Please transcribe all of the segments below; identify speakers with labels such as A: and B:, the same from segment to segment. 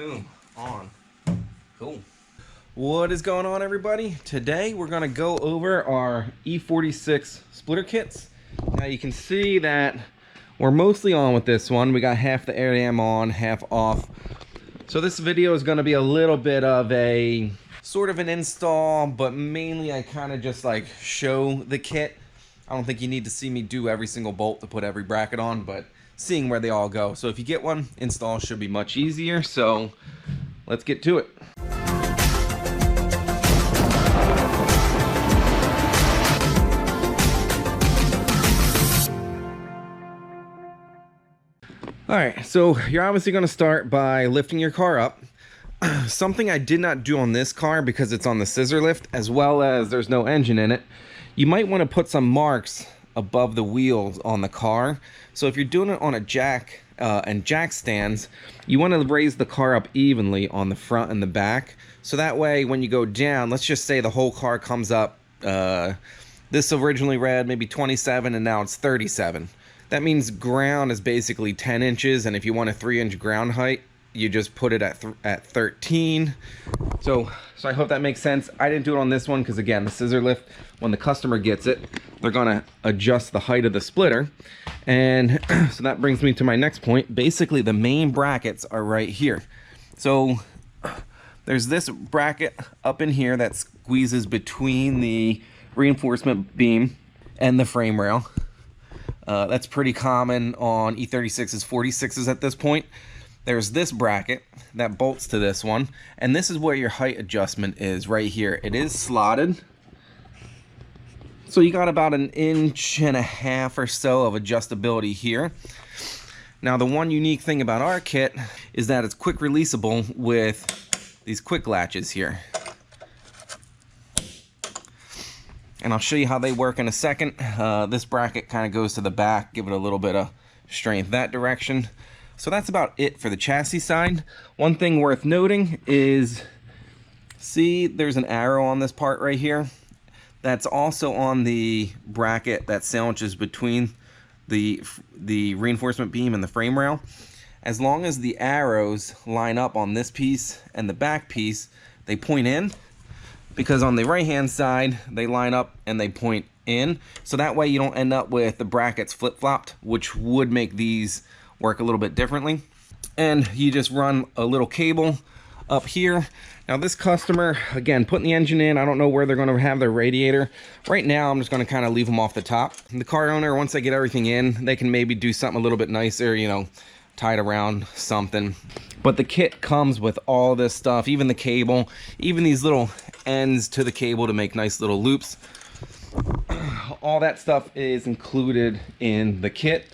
A: Boom. On. Cool. What is going on, everybody? Today we're going to go over our E46 splitter kits. Now you can see that we're mostly on with this one. We got half the air dam on, half off. So this video is going to be a little bit of a sort of an install, but mainly I kind of just like show the kit. I don't think you need to see me do every single bolt to put every bracket on, but seeing where they all go. So if you get one, install should be much easier. So let's get to it. All right, so you're obviously going to start by lifting your car up. Something I did not do on this car because it's on the scissor lift, as well as there's no engine in it. You might want to put some marks above the wheels on the car. So if you're doing it on a jack and jack stands, you want to raise the car up evenly on the front and the back. So that way when you go down, let's just say the whole car comes up, this originally read maybe 27 and now it's 37. That means ground is basically 10 inches, and if you want a 3-inch ground height, you just put it at 13. So I hope that makes sense. I didn't do it on this one because, again, the scissor lift, when the customer gets it, they're gonna adjust the height of the splitter. And so that brings me to my next point. Basically, the main brackets are right here. So there's this bracket up in here that squeezes between the reinforcement beam and the frame rail. That's pretty common on E36's 46s at this point. There's this bracket that bolts to this one, and this is where your height adjustment is right here. It is slotted, so you got about 1.5 inches or so of adjustability here. Now the one unique thing about our kit is that it's quick releasable with these quick latches here. And I'll show you how they work in a second. This bracket kind of goes to the back, give it a little bit of strength that direction. So that's about it for the chassis side. One thing worth noting is, see, there's an arrow on this part right here. That's also on the bracket that sandwiches between the reinforcement beam and the frame rail. As long as the arrows line up on this piece and the back piece, they point in. Because on the right hand side, they line up and they point in. So that way you don't end up with the brackets flip-flopped, which would make these work a little bit differently. And you just run a little cable up here. Now this customer, again, putting the engine in, I don't know where they're gonna have their radiator. Right now, I'm just gonna kind of leave them off the top. The car owner, once they get everything in, they can maybe do something a little bit nicer, you know, tied around something. But the kit comes with all this stuff, even the cable, even these little ends to the cable to make nice little loops. All that stuff is included in the kit.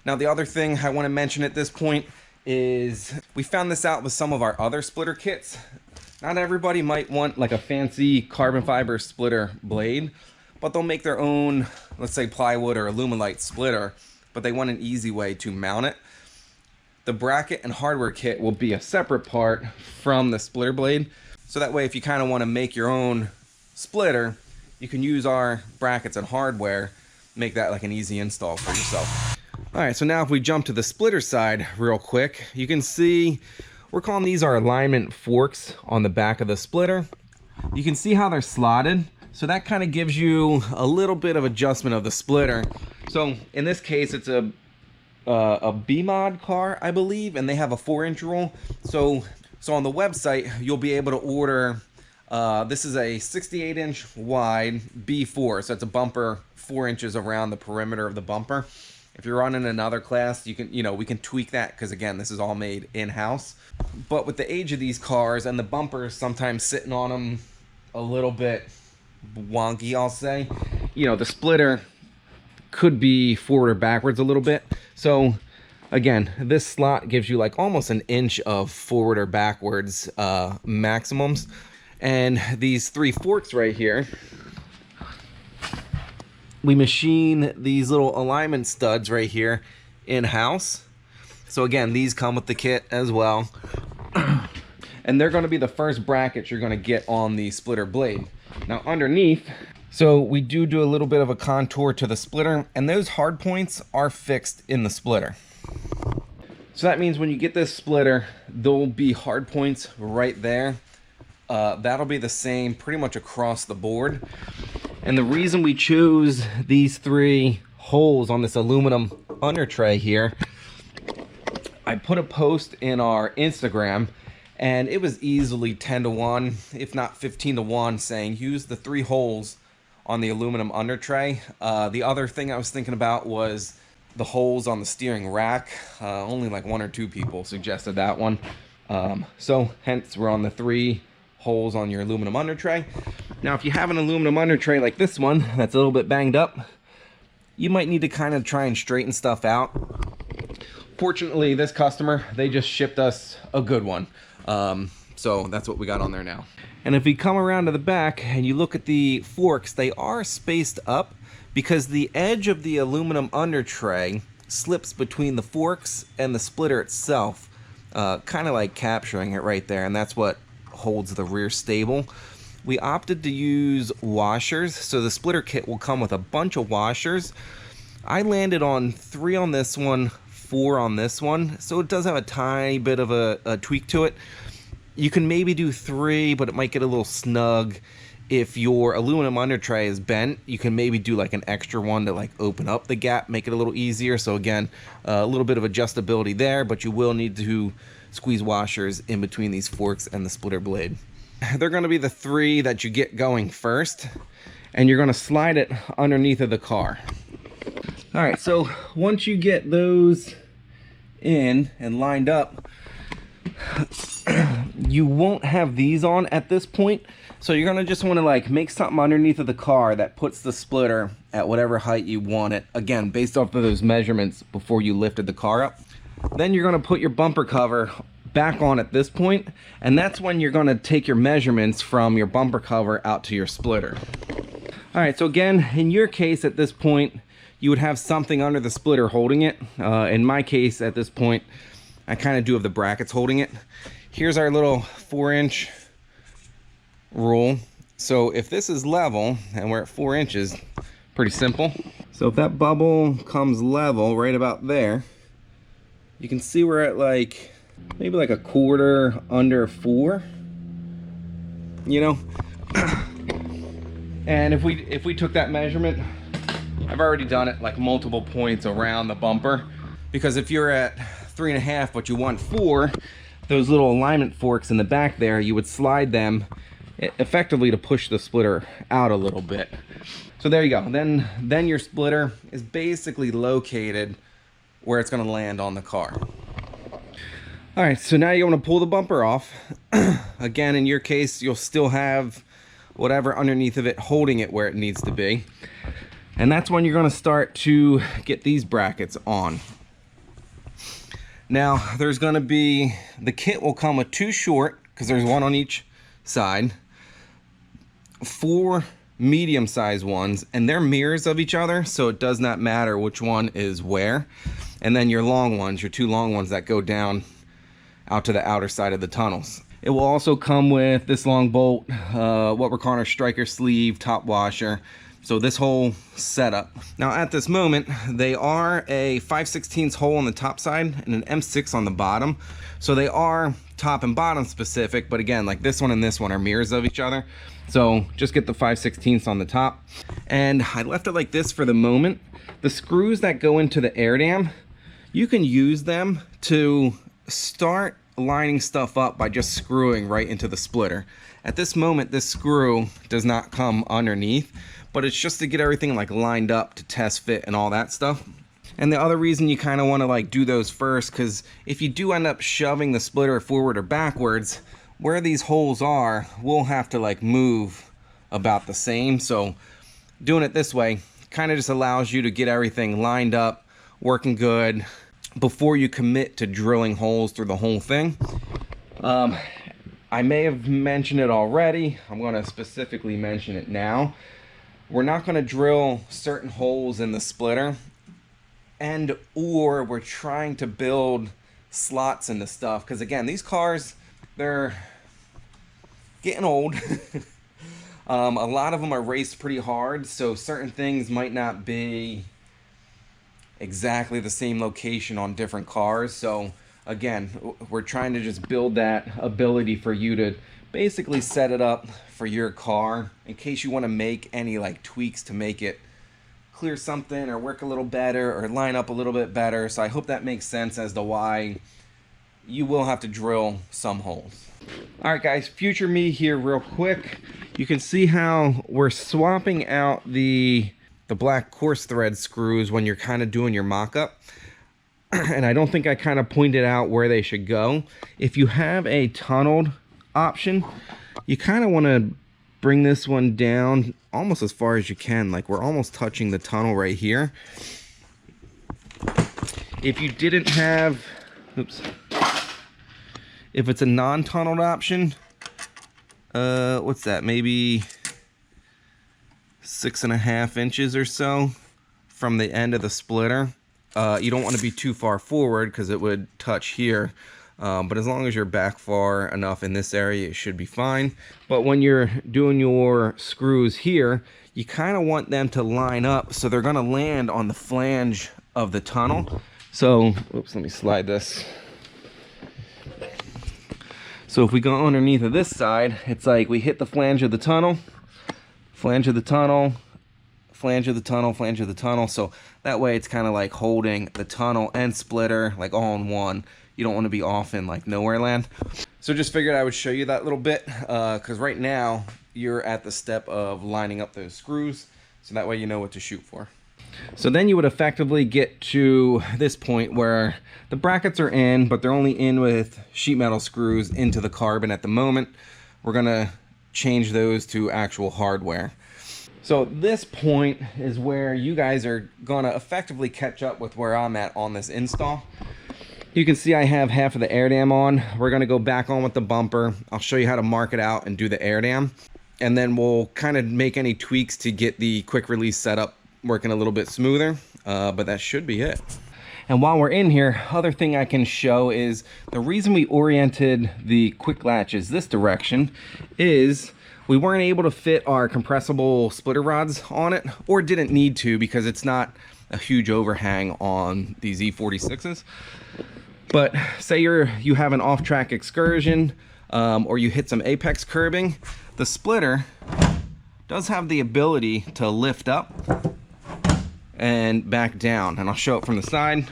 A: Now the other thing I want to mention at this point is we found this out with some of our other splitter kits. Not everybody might want like a fancy carbon fiber splitter blade, but they'll make their own, let's say plywood or aluminite splitter, but they want an easy way to mount it. The bracket and hardware kit will be a separate part from the splitter blade. So that way, if you kind of want to make your own splitter, you can use our brackets and hardware, make that like an easy install for yourself. All right, so now if we jump to the splitter side real quick, you can see we're calling these our alignment forks on the back of the splitter. You can see how they're slotted. So that kind of gives you a little bit of adjustment of the splitter. So in this case, it's a B-mod car, I believe, and they have a 4-inch rule. So on the website, you'll be able to order, this is a 68-inch wide B4, so it's a bumper 4 inches around the perimeter of the bumper. If you're running another class, you can, we can tweak that because, again, this is all made in-house. But with the age of these cars and the bumpers sometimes sitting on them a little bit wonky, I'll say, the splitter could be forward or backwards a little bit. So again, this slot gives you like almost 1 inch of forward or backwards maximums. And these 3 forks right here, we machine these little alignment studs right here in-house. So again, these come with the kit as well. And they're going to be the first brackets you're going to get on the splitter blade. Now underneath, so we do a little bit of a contour to the splitter, and those hard points are fixed in the splitter. So that means when you get this splitter, there'll be hard points right there. That'll be the same pretty much across the board. And the reason we chose these 3 holes on this aluminum under tray here, I put a post in our Instagram, and it was easily 10 to 1, if not 15 to 1, saying use the 3 holes on the aluminum under tray. The other thing I was thinking about was the holes on the steering rack. Only like 1 or 2 people suggested that one. So hence we're on the 3 holes on your aluminum under tray. Now if you have an aluminum under tray like this one that's a little bit banged up, you might need to kind of try and straighten stuff out. Fortunately, this customer, they just shipped us a good one. So that's what we got on there now. And if we come around to the back and you look at the forks, they are spaced up because the edge of the aluminum under tray slips between the forks and the splitter itself, kind of like capturing it right there, and that's what holds the rear stable. We opted to use washers, so the splitter kit will come with a bunch of washers. I landed on 3 on this one, 4 on this one, so it does have a tiny bit of a tweak to it. You can maybe do 3, but it might get a little snug. If your aluminum under tray is bent, you can maybe do like an extra one to like open up the gap, make it a little easier. So again, a little bit of adjustability there, but you will need to squeeze washers in between these forks and the splitter blade. They're going to be the 3 that you get going first, and you're going to slide it underneath of the car. All right, so once you get those in and lined up, you won't have these on at this point. So you're going to just want to like make something underneath of the car that puts the splitter at whatever height you want it. Again, based off of those measurements before you lifted the car up. Then you're going to put your bumper cover back on at this point, and that's when you're going to take your measurements from your bumper cover out to your splitter. All right, so again, in your case at this point, you would have something under the splitter holding it. In my case at this point, I kind of do have the brackets holding it. Here's our little 4-inch rule. So if this is level and we're at 4 inches, pretty simple. So if that bubble comes level right about there, you can see we're at like maybe like a quarter under 4, you know. And if we took that measurement, I've already done it like multiple points around the bumper, because if you're at 3.5 but you want 4, those little alignment forks in the back there, you would slide them effectively to push the splitter out a little bit. So there you go. Then your splitter is basically located where it's going to land on the car. All right, so now you want to pull the bumper off. Again, in your case, you'll still have whatever underneath of it holding it where it needs to be. And that's when you're going to start to get these brackets on. Now, there's going to be, the kit will come with 2 short, because there's 1 on each side, 4 medium-sized ones, and they're mirrors of each other, so it does not matter which one is where. And then your long ones, your 2 long ones that go down out to the outer side of the tunnels. It will also come with this long bolt, what we're calling our striker sleeve, top washer. So this whole setup. Now at this moment, they are a 5/16 hole on the top side and an M6 on the bottom. So they are top and bottom specific, but again, like this one and this one are mirrors of each other. So just get the 5/16 on the top. And I left it like this for the moment. The screws that go into the air dam, you can use them to start lining stuff up by just screwing right into the splitter. At this moment, this screw does not come underneath, but it's just to get everything like lined up to test fit and all that stuff. And the other reason you kind of want to like do those first, because if you do end up shoving the splitter forward or backwards, where these holes are, we'll have to like move about the same. So doing it this way kind of just allows you to get everything lined up, working good, before you commit to drilling holes through the whole thing. I may have mentioned it already. I'm going to specifically mention it now. We're not going to drill certain holes in the splitter, or we're trying to build slots into stuff, because again, these cars, they're getting old. A lot of them are raced pretty hard, so certain things might not be exactly the same location on different cars. So Again, we're trying to just build that ability for you to basically set it up for your car in case you want to make any like tweaks to make it clear something or work a little better or line up a little bit better. So I hope that makes sense as to why you will have to drill some holes. All right, guys, future me here real quick. You can see how we're swapping out the black coarse thread screws when you're kind of doing your mock-up. And I don't think I kind of pointed out where they should go. If you have a tunneled option, you kind of want to bring this one down almost as far as you can. Like we're almost touching the tunnel right here. If you didn't have, oops. If it's a non-tunneled option, what's that? Maybe 6.5 inches or so from the end of the splitter. You don't want to be too far forward because it would touch here. But as long as you're back far enough in this area, it should be fine. But when you're doing your screws here, you kind of want them to line up so they're going to land on the flange of the tunnel. So, oops, let me slide this. So if we go underneath of this side, it's like we hit the flange of the tunnel, flange of the tunnel, flange of the tunnel, flange of the tunnel. So that way it's kind of like holding the tunnel and splitter like all in one. You don't want to be off in like nowhere land. So just figured I would show you that little bit because right now you're at the step of lining up those screws. So that way you know what to shoot for. So then you would effectively get to this point where the brackets are in, but they're only in with sheet metal screws into the carbon at the moment. We're gonna change those to actual hardware. So this point is where you guys are gonna effectively catch up with where I'm at on this install. You can see I have half of the air dam on. We're gonna go back on with the bumper. I'll show you how to mark it out and do the air dam. And then we'll kind of make any tweaks to get the quick release setup working a little bit smoother, but that should be it. And while we're in here, other thing I can show is the reason we oriented the quick latches this direction is we weren't able to fit our compressible splitter rods on it, or didn't need to because it's not a huge overhang on these E46s. But say you have an off-track excursion or you hit some apex curbing, the splitter does have the ability to lift up and back down, and I'll show it from the side.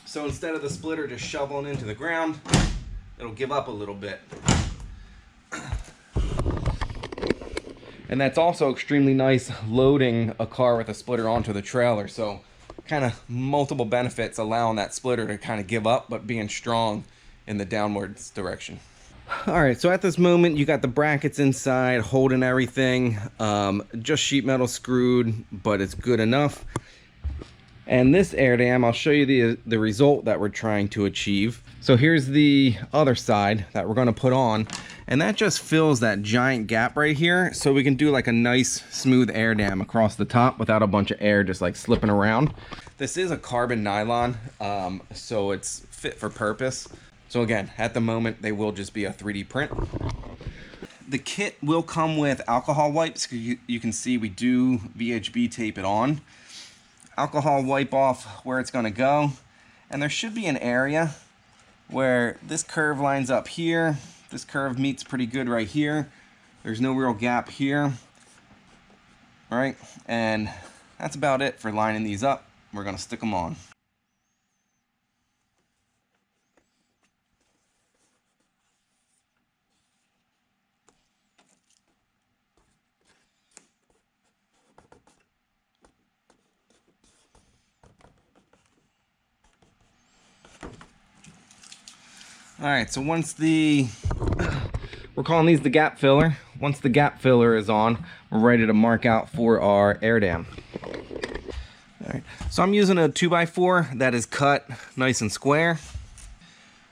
A: So instead of the splitter just shoveling into the ground, it'll give up a little bit. And that's also extremely nice loading a car with a splitter onto the trailer. So kind of multiple benefits allowing that splitter to kind of give up, but being strong in the downwards direction. All right, so at this moment you got the brackets inside holding everything, just sheet metal screwed, but it's good enough. And this air dam, I'll show you the result that we're trying to achieve. So here's the other side that we're going to put on, and that just fills that giant gap right here, so we can do like a nice smooth air dam across the top without a bunch of air just like slipping around. This is a carbon nylon, so it's fit for purpose. So again, at the moment, they will just be a 3D print. The kit will come with alcohol wipes. You can see we do VHB tape it on. Alcohol wipe off where it's gonna go. And there should be an area where this curve lines up here. This curve meets pretty good right here. There's no real gap here. All right, and that's about it for lining these up. We're gonna stick them on. All right, so once we're calling these the gap filler. Once the gap filler is on, we're ready to mark out for our air dam. All right, so I'm using a 2x4 that is cut nice and square.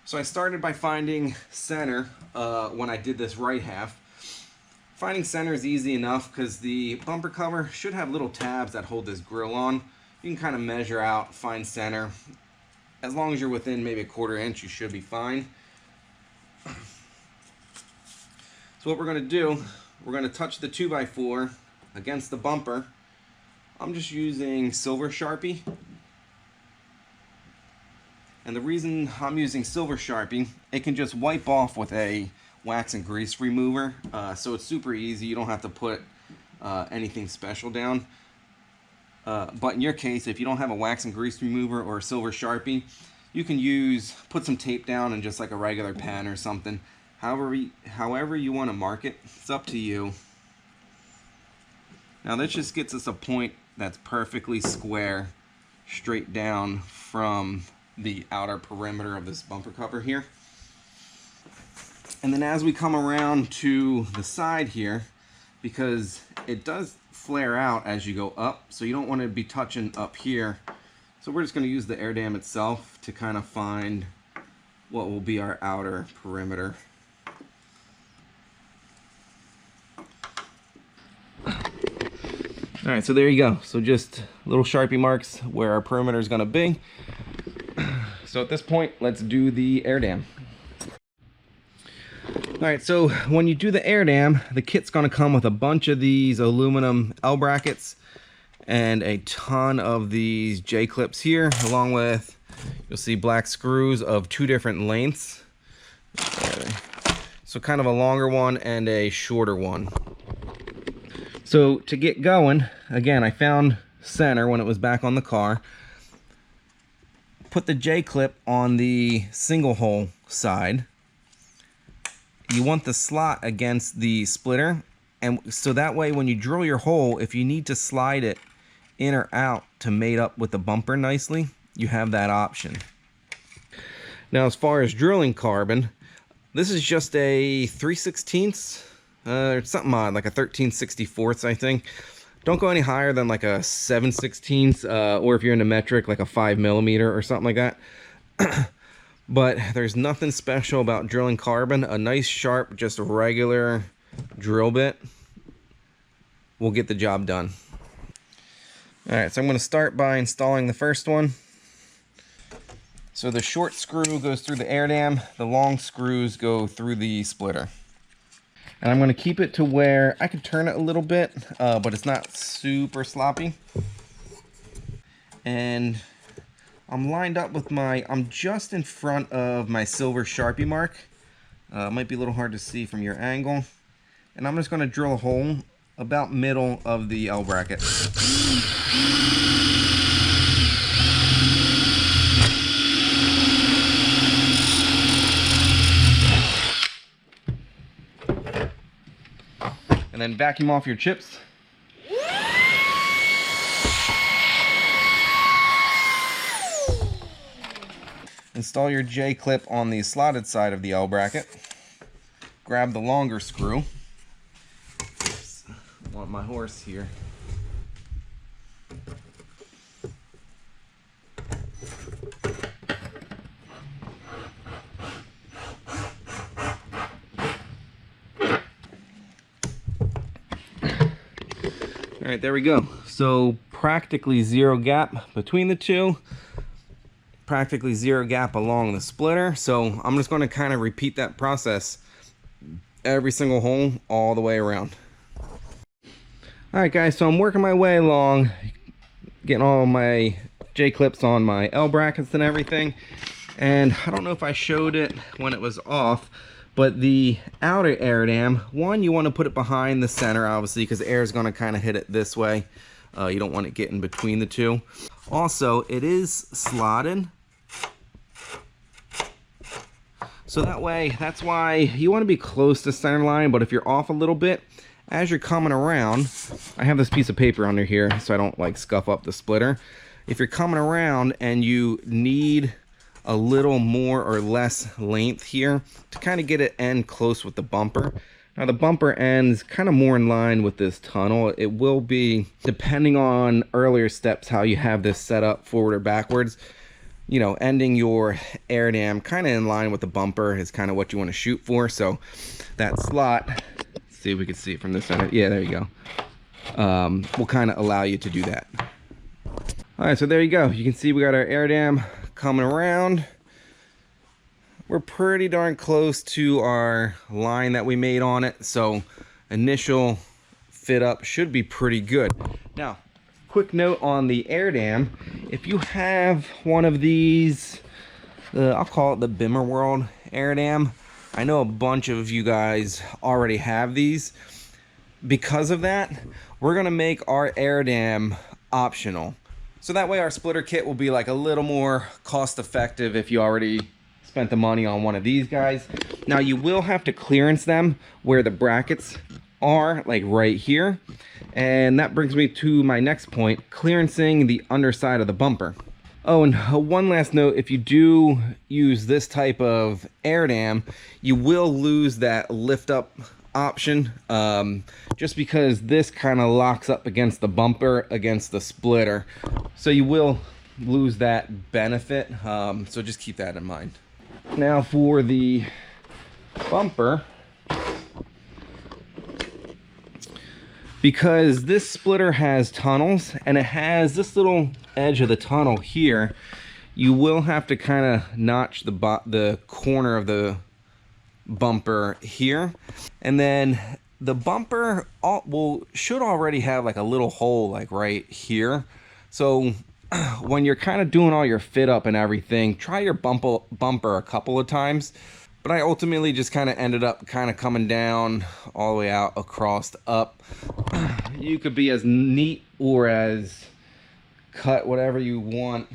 A: So I started by finding center when I did this right half. Finding center is easy enough because the bumper cover should have little tabs that hold this grill on. You can kind of measure out, find center. As long as you're within maybe a 1/4 inch, you should be fine. So what we're going to do, we're going to touch the 2x4 against the bumper. I'm just using silver Sharpie. And the reason I'm using silver Sharpie, it can just wipe off with a wax and grease remover. So it's super easy. You don't have to put anything special down. But in your case, if you don't have a wax and grease remover or a silver Sharpie, you can put some tape down and just like a regular pen or something. However you want to mark it, it's up to you. Now this just gets us a point that's perfectly square, straight down from the outer perimeter of this bumper cover here. And then as we come around to the side here, because it does flare out as you go up, so you don't want to be touching up here. So we're just going to use the air dam itself to kind of find what will be our outer perimeter. Alright, so there you go. So just little Sharpie marks where our perimeter is going to be. So at this point, let's do the air dam. Alright, so when you do the air dam, the kit's going to come with a bunch of these aluminum L brackets and a ton of these J clips here, along with, you'll see black screws of 2 different lengths. So kind of a longer one and a shorter one. So to get going, again, I found center when it was back on the car. Put the J clip on the single hole side. You want the slot against the splitter, and so that way when you drill your hole, if you need to slide it in or out to mate up with the bumper nicely, you have that option. Now as far as drilling carbon, this is just a 3/16, or something odd, like a 13/64, I think. Don't go any higher than like a 7/16, or if you're into metric, like a 5mm or something like that. But there's nothing special about drilling carbon. A nice sharp, just a regular drill bit will get the job done. Alright, so I'm going to start by installing the first one. So the short screw goes through the air dam, the long screws go through the splitter. And I'm going to keep it to where I can turn it a little bit, but it's not super sloppy. And I'm lined up with I'm just in front of my silver Sharpie mark. Might be a little hard to see from your angle. And I'm just going to drill a hole about middle of the L bracket. And then vacuum off your chips. Install your J clip on the slotted side of the L bracket. Grab the longer screw. Oops, I want my horse here. Alright, there we go. So practically zero gap between the two. Practically zero gap along the splitter. So I'm just going to kind of repeat that process every single hole all the way around. Alright guys, so I'm working my way along, getting all my J clips on my L brackets and everything. And I don't know if I showed it when it was off, but the outer air dam, one, you want to put it behind the center, obviously, because air is going to kind of hit it this way. You don't want it getting between the two. Also, it is slotted. So that way, that's why you want to be close to center line, but if you're off a little bit, as you're coming around, I have this piece of paper under here so I don't like scuff up the splitter. If you're coming around and you need a little more or less length here to kind of get it end close with the bumper. Now the bumper ends kind of more in line with this tunnel. It will be, depending on earlier steps, how you have this set up forward or backwards. You know, ending your air dam kind of in line with the bumper is kind of what you want to shoot for. So that slot, let's see if we can see it from this side. Yeah, there you go. Will kind of allow you to do that. All right, so there you go. You can see we got our air dam coming around. We're pretty darn close to our line that we made on it, so initial fit up should be pretty good. Now, quick note on the air dam, if you have one of these I'll call it the Bimmer World air dam. I know a bunch of you guys already have these. Because of that, we're gonna make our air dam optional. So that way our splitter kit will be like a little more cost effective if you already spent the money on one of these guys. Now you will have to clearance them where the brackets are, like right here. And that brings me to my next point, clearancing the underside of the bumper. Oh, and one last note, if you do use this type of air dam, you will lose that lift up option, just because this kind of locks up against the bumper, against the splitter. So you will lose that benefit, so just keep that in mind. Now for the bumper, because this splitter has tunnels and it has this little edge of the tunnel here, you will have to kind of notch the corner of the bumper here, and then the bumper should already have like a little hole like right here. So when you're kind of doing all your fit up and everything, try your bumper a couple of times. But I ultimately just kind of ended up kind of coming down all the way out across up. You could be as neat or as cut whatever you want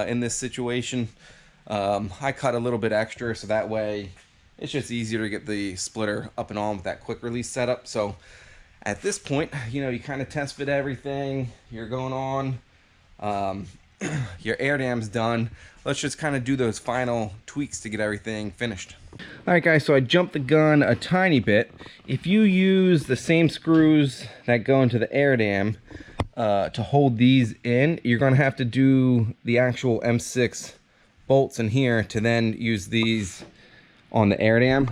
A: in this situation. I cut a little bit extra so that way it's just easier to get the splitter up and on with that quick release setup. So at this point, you know, you kind of test fit everything, you're going on, your air dam's done. Let's just kind of do those final tweaks to get everything finished. All right guys, so I jumped the gun a tiny bit. If you use the same screws that go into the air dam to hold these in, you're gonna have to do the actual M6 bolts in here to then use these on the air dam.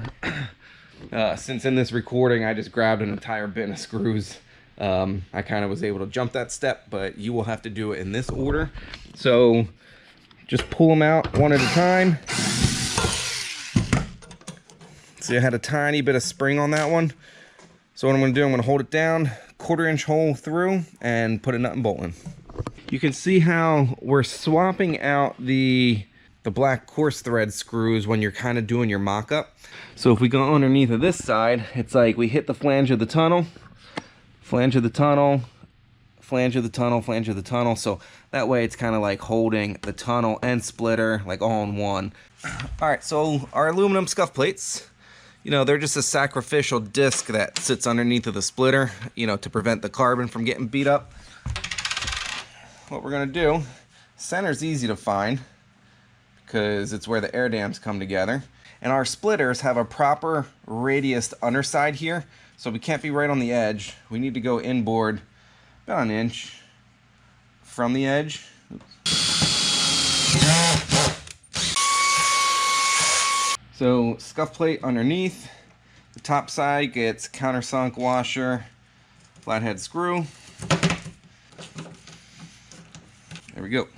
A: Since in this recording I just grabbed an entire bin of screws, I kind of was able to jump that step, but you will have to do it in this order. So just pull them out one at a time. See, I had a tiny bit of spring on that one. So what I'm going to do, I'm going to hold it down, 1/4 inch hole through, and put a nut and bolt in. You can see how we're swapping out the black coarse thread screws when you're kind of doing your mock-up. So if we go underneath of this side, it's like we hit the flange of the tunnel, flange of the tunnel, flange of the tunnel, flange of the tunnel. So that way it's kind of like holding the tunnel and splitter like all in one. All right, so our aluminum scuff plates, you know, they're just a sacrificial disc that sits underneath of the splitter, you know, to prevent the carbon from getting beat up. What we're gonna do, center's easy to find because it's where the air dams come together. And our splitters have a proper radius underside here, so we can't be right on the edge. We need to go inboard about an inch from the edge. So scuff plate underneath, the top side gets countersunk washer, flathead screw. There we go.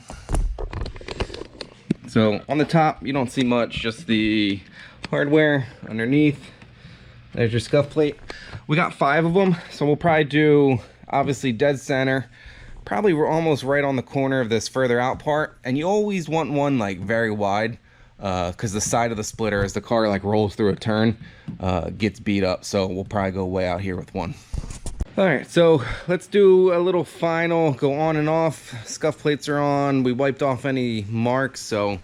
A: So on the top, you don't see much, just the hardware underneath. There's your scuff plate. We got 5 of them, so we'll probably do, obviously, dead center. Probably we're almost right on the corner of this further out part. And you always want one like very wide, because the side of the splitter, as the car like rolls through a turn, gets beat up. So we'll probably go way out here with one. All right, so let's do a little final go on and off. Scuff plates are on. We wiped off any marks, so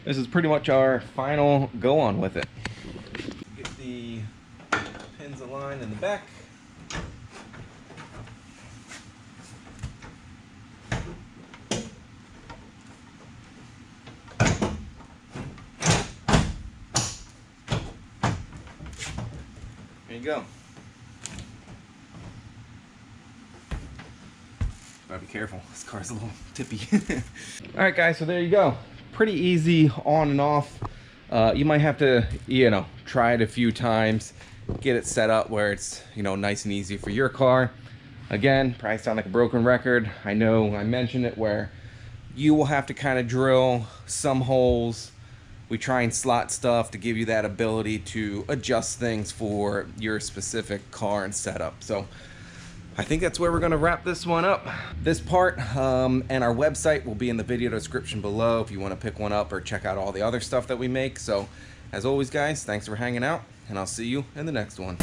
A: this is pretty much our final go on with it. Get the pins aligned in the back. There you go. Gotta be careful, this car's a little tippy. All right guys, so there you go. Pretty easy on and off. You might have to, you know, try it a few times, get it set up where it's, you know, nice and easy for your car. Again, probably sound like a broken record. I know I mentioned it, where you will have to kind of drill some holes. We try and slot stuff to give you that ability to adjust things for your specific car and setup. So I think that's where we're going to wrap this one up. This part and our website will be in the video description below if you want to pick one up or check out all the other stuff that we make. So as always, guys, thanks for hanging out, and I'll see you in the next one.